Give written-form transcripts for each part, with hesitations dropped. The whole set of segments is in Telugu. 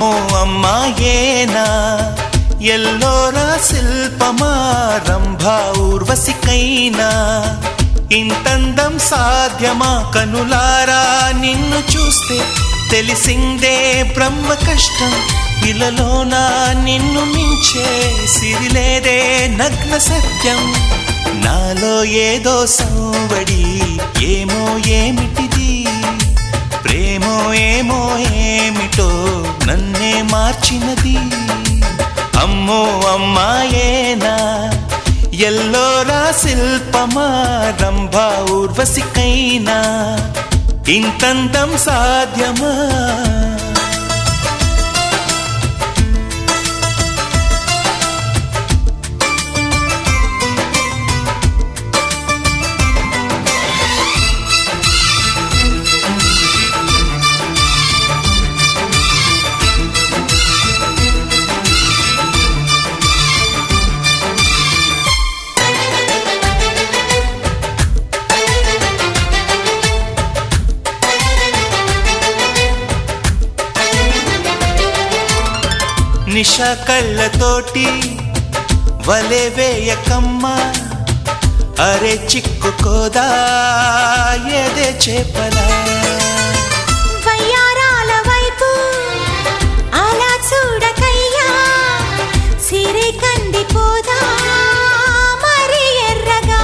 అమ్మో అమ్మాయేనా ఎల్లోరా శిల్పమా రంభా ఊర్వశికైనా ఇంతందం సాధ్యమా కనులారా నిన్ను చూస్తే తెలిసిందే బ్రహ్మ కష్టం ఇలలోన నిన్ను మించే సిరిలేదే నగ్న సత్యం నాలో ఏదో సంవడి ఏమో ఏమిటిది ప్రేమో ఏమో ఏమిటో నన్నే మార్చినది అమ్మో అమ్మాయేనా ఎల్లోరా శిల్పమా రంభా ఊర్వశికైనా ఇంతంతం సాధ్యమా నిషా కళ్ళతోటి వలె వేయకమ్మా అరే చిక్కుకోదా ఏదే చేపలా వయ్యారాల వైపు అలా చూడకయ్యా సిరి కందిపోదా మరి ఎర్రగా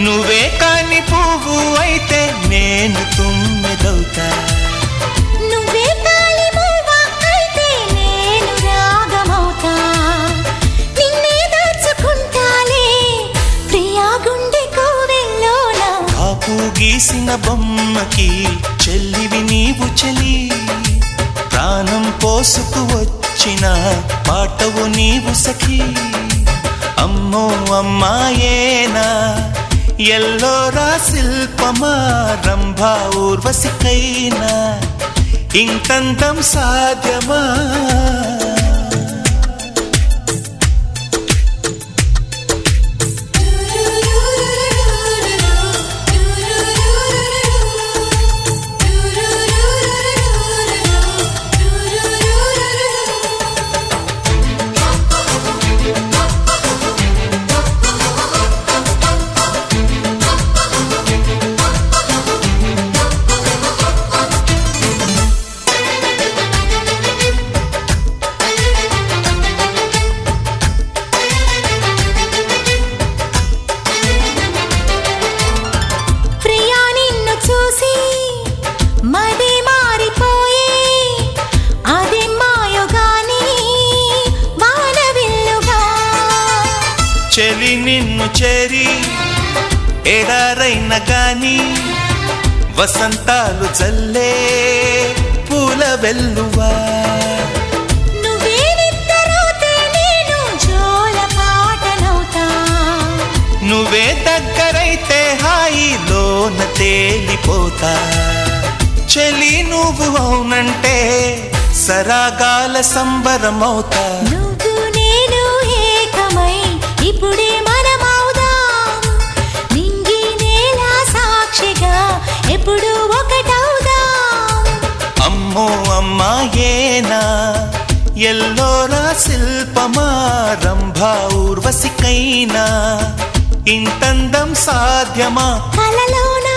నువ్వే కాని పువ్వు అయితే నేను తుమ్మెదవుతా నువ్వే కాలి మూవ అయితే నేను రాగమవుతా నిన్నే దాచుకుంటాలే ప్రియా గుండె కోవెల్లోన కాపు గీసిన బొమ్మకి చెల్లివి నీవు చెలి ప్రాణం పోసుకు వచ్చిన పాటవు నీవు సఖి అమ్మో అమ్మాయేనా ఎల్లోరా శిల్పమా రంభా ఊర్వశికైనా ఇంతంతం సాధ్యమా చెలి నిన్ను చేరి ఎడారైన గాని వసంతాలు చల్లే పూల వెల్లువా నువ్వే నిద్రపోతే నేను జోల పాటనవుతా నువ్వే దగ్గరైతే హాయిలోన తేలిపోతా చెలి నువ్వు అవునంటే సరాగాల సంబరమవుతా నువ్వు నేను ఏకమై ఇప్పుడే మనమవుదాం నింగి నేల సాక్షిగా ఎప్పుడు ఒకటవుదాం అమ్మో అమ్మాయేనా ఎల్లోరా శిల్పమా రంభా ఊర్వశికైనా ఇంతందం సాధ్యమా కలలోన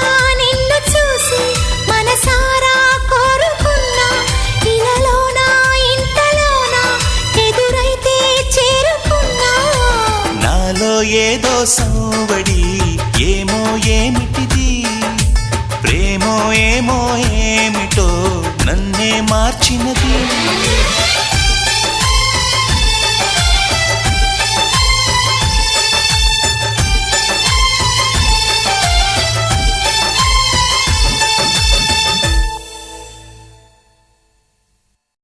నిన్ను చూసి మనసారా కోరుకున్నా ఇలలోన ఇంతలోన ఎదురైతే చేరుకున్నా నాలో ఏదో సంవడి ఏమో ఏమిటిది ప్రేమో ఏమో ఏమిటో నన్నే మార్చినది